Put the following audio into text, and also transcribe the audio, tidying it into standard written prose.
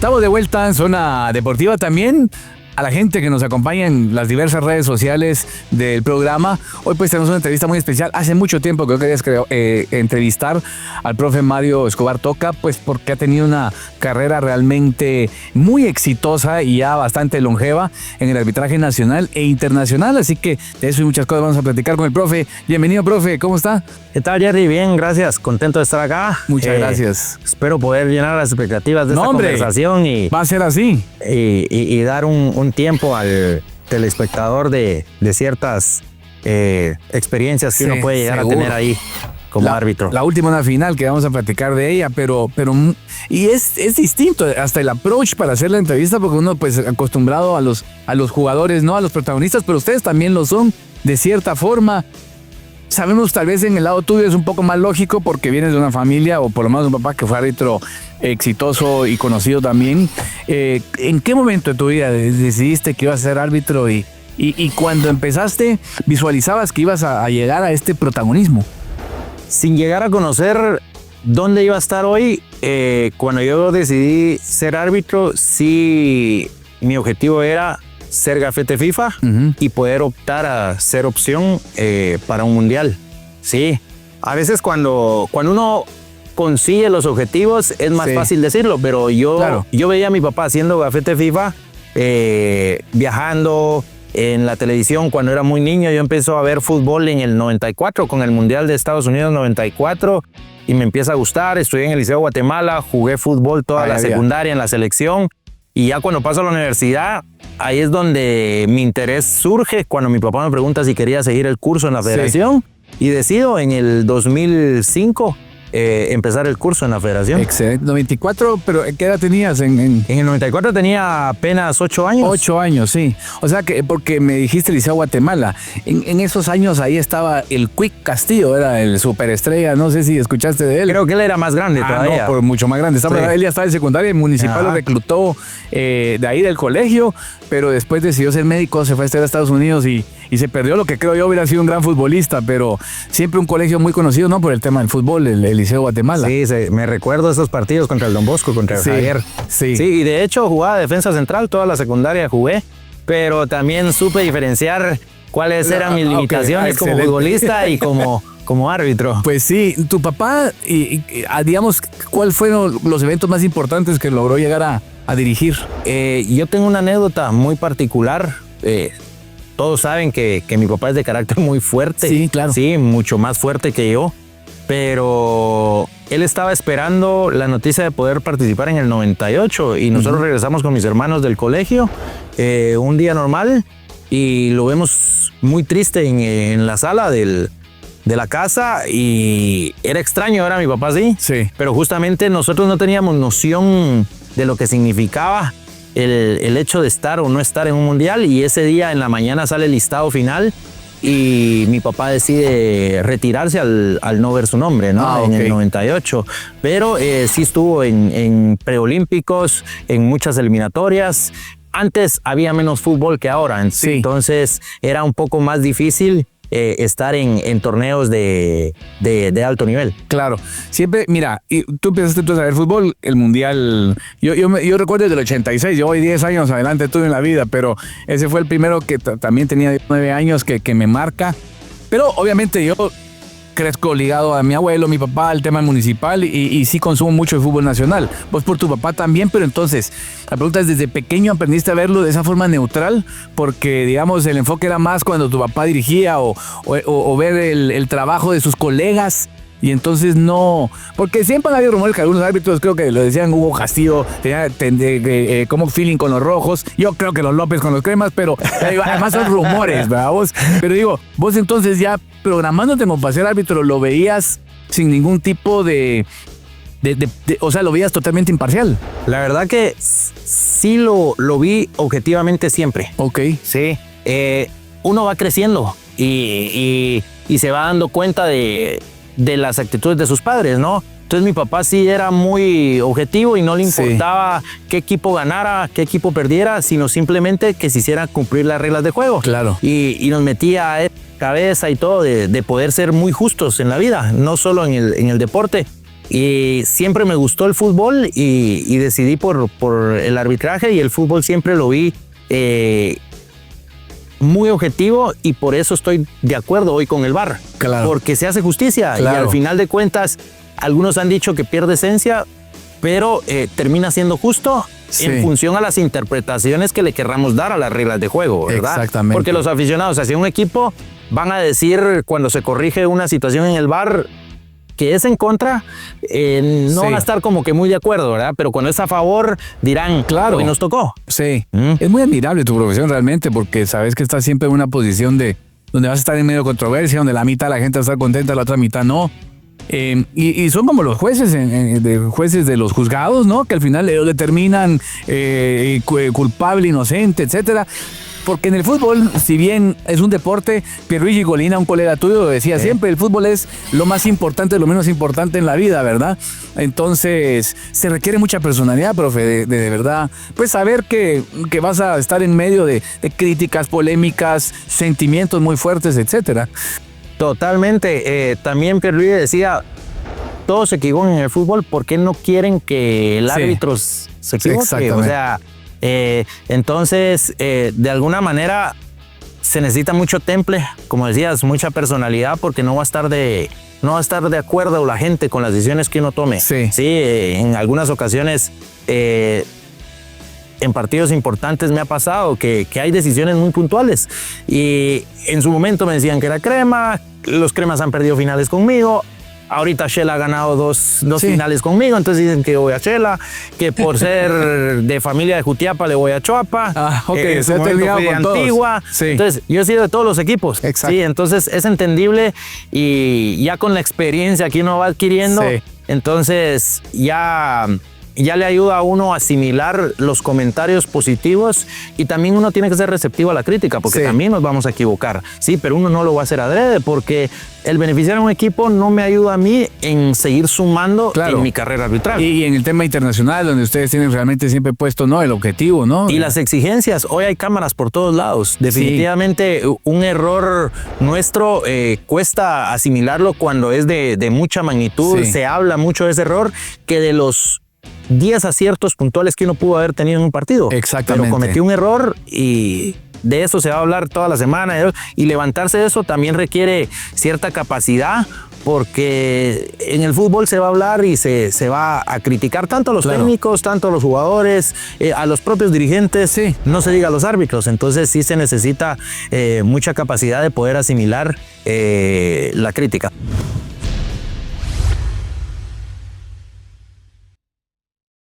Estamos de vuelta en Zona Deportiva también. A la gente que nos acompaña en las diversas redes sociales del programa. Hoy pues tenemos una entrevista muy especial. Hace mucho tiempo que yo quería entrevistar al profe Mario Escobar Toca, pues porque ha tenido una carrera realmente muy exitosa y ya bastante longeva en el arbitraje nacional e internacional. Así que de eso y muchas cosas vamos a platicar con el profe. Bienvenido, profe. ¿Cómo está? ¿Qué tal, Jerry? Bien, gracias. Contento de estar acá. Muchas gracias. Espero poder llenar las expectativas de esta conversación y va a ser así. Y dar un tiempo al telespectador de ciertas experiencias que uno puede llegar a tener ahí como árbitro. La última una final que vamos a platicar de ella, pero y es distinto hasta el approach para hacer la entrevista, porque uno pues acostumbrado a los jugadores, no a los protagonistas, pero ustedes también lo son de cierta forma. Sabemos, tal vez en el lado tuyo es un poco más lógico porque vienes de una familia, o por lo menos un papá que fue árbitro exitoso y conocido también. ¿En qué momento de tu vida decidiste que ibas a ser árbitro y cuando empezaste visualizabas que ibas a llegar a este protagonismo? Sin llegar a conocer dónde iba a estar hoy, cuando yo decidí ser árbitro, sí, mi objetivo era ser gafete FIFA y poder optar a ser opción para un mundial. Sí, a veces cuando uno consigue los objetivos es más fácil decirlo, pero yo veía a mi papá haciendo gafete FIFA, viajando en la televisión cuando era muy niño. Yo empecé a ver fútbol en el 94 con el Mundial de Estados Unidos 94 y me empieza a gustar. Estudié en el Liceo Guatemala, jugué fútbol toda la secundaria en la selección. Y ya cuando paso a la universidad, ahí es donde mi interés surge, cuando mi papá me pregunta si quería seguir el curso en la federación. Y decido en el 2005 empezar el curso en la federación. Excelente. 94, pero ¿qué edad tenías? En el 94 tenía apenas 8 años. 8 años, sí. O sea, que porque me dijiste Liceo Guatemala. En esos años ahí estaba el Quick Castillo, era el superestrella. No sé si escuchaste de él. Creo que él era más grande todavía. No, mucho más grande. Él ya estaba en secundaria, el municipal lo reclutó de ahí del colegio, pero después decidió ser médico, se fue a estudiar a Estados Unidos y se perdió lo que creo yo hubiera sido un gran futbolista, pero siempre un colegio muy conocido, ¿no? Por el tema del fútbol, el Liceo Guatemala. Sí, me recuerdo esos partidos contra el Don Bosco, contra el Javier. Sí, y de hecho jugaba defensa central, toda la secundaria jugué, pero también supe diferenciar cuáles eran mis limitaciones como futbolista y como árbitro. Pues sí, tu papá, digamos, ¿cuáles fueron los eventos más importantes que logró llegar a dirigir? Yo tengo una anécdota muy particular. Todos saben que mi papá es de carácter muy fuerte. Sí, claro. Sí, mucho más fuerte que yo. Pero él estaba esperando la noticia de poder participar en el 98 y nosotros regresamos con mis hermanos del colegio un día normal y lo vemos muy triste en la sala de la casa y era extraño, era mi papá, sí. Pero justamente nosotros no teníamos noción de lo que significaba el hecho de estar o no estar en un mundial, y ese día en la mañana sale el listado final y mi papá decide retirarse al no ver su nombre, ¿no? En el 98. Pero sí estuvo en preolímpicos, en muchas eliminatorias. Antes había menos fútbol que ahora, entonces era un poco más difícil estar en torneos de alto nivel. Claro. Siempre, mira, tú empezaste a ver fútbol, el mundial. Yo recuerdo del 86, yo voy 10 años adelante tuve en la vida, pero ese fue el primero que también tenía 9 años que me marca. Pero obviamente yo crezco ligado a mi abuelo, mi papá, al tema municipal y sí consumo mucho el fútbol nacional. Vos por tu papá también, pero entonces, la pregunta es, ¿desde pequeño aprendiste a verlo de esa forma neutral? Porque, digamos, el enfoque era más cuando tu papá dirigía o ver el trabajo de sus colegas. Y entonces no, porque siempre han habido rumores que algunos árbitros, creo que lo decían, Hugo Castillo tenía como feeling con los rojos, yo creo que los López con los cremas, pero además son rumores, ¿verdad? Pero digo, vos entonces ya programándote como para ser árbitro, ¿lo veías sin ningún tipo o sea, lo veías totalmente imparcial? La verdad que sí lo vi objetivamente siempre. Ok. Sí, uno va creciendo y se va dando cuenta de las actitudes de sus padres, ¿no? Entonces mi papá sí era muy objetivo y no le importaba qué equipo ganara, qué equipo perdiera, sino simplemente que se hiciera cumplir las reglas de juego. Claro. Y nos metía cabeza y todo de poder ser muy justos en la vida, no solo en el deporte, Y siempre me gustó el fútbol y decidí por el arbitraje, y el fútbol siempre lo vi muy objetivo, y por eso estoy de acuerdo hoy con el VAR. Claro. Porque se hace justicia, Claro. y al final de cuentas algunos han dicho que pierde esencia, pero termina siendo justo en función a las interpretaciones que le querramos dar a las reglas de juego, ¿verdad? Exactamente. Porque los aficionados hacia un equipo van a decir, cuando se corrige una situación en el VAR que es en contra, no van a estar como que muy de acuerdo, ¿verdad? Pero cuando es a favor, dirán, claro, hoy nos tocó. Sí. Es muy admirable tu profesión realmente, porque sabes que estás siempre en una posición donde vas a estar en medio de controversia, donde la mitad de la gente va a estar contenta, la otra mitad no. Y son como los jueces, jueces de los juzgados, ¿no? Que al final ellos determinan culpable, inocente, etcétera. Porque en el fútbol, si bien es un deporte, Pierluigi Golina, un colega tuyo, decía siempre, el fútbol es lo más importante, lo menos importante en la vida, ¿verdad? Entonces, se requiere mucha personalidad, profe, de verdad, pues saber que vas a estar en medio de críticas, polémicas, sentimientos muy fuertes, etcétera. Totalmente. También Pierluigi decía, todos se equivocan en el fútbol, ¿por qué no quieren que el árbitro se equivoque? O sea, entonces, de alguna manera se necesita mucho temple, como decías, mucha personalidad, porque no va a estar de acuerdo la gente con las decisiones que uno tome. Sí, en algunas ocasiones, en partidos importantes me ha pasado que hay decisiones muy puntuales, y en su momento me decían que era Crema, los Cremas han perdido finales conmigo. Ahorita Shela ha ganado dos finales conmigo, entonces dicen que voy a Shela, que por ser de familia de Jutiapa le voy a Choapa. En su momento fui de Antigua. Entonces, yo he sido de todos los equipos. Exacto. Sí, entonces es entendible, y ya con la experiencia que uno va adquiriendo, entonces ya le ayuda a uno a asimilar los comentarios positivos, y también uno tiene que ser receptivo a la crítica, porque también nos vamos a equivocar, sí, pero uno no lo va a hacer adrede, porque el beneficiar a un equipo no me ayuda a mí en seguir sumando en mi carrera arbitral. Y en el tema internacional, donde ustedes tienen realmente siempre puesto, ¿no?, el objetivo, ¿no? Y las exigencias, hoy hay cámaras por todos lados. Definitivamente un error nuestro cuesta asimilarlo cuando es de mucha magnitud. Se habla mucho de ese error, que de los 10 aciertos puntuales que uno pudo haber tenido en un partido. Exactamente. Pero cometió un error, y de eso se va a hablar toda la semana. Y levantarse de eso también requiere cierta capacidad, porque en el fútbol se va a hablar y se va a criticar tanto a los técnicos, tanto a los jugadores, a los propios dirigentes, no se diga a los árbitros. Entonces sí se necesita mucha capacidad de poder asimilar la crítica.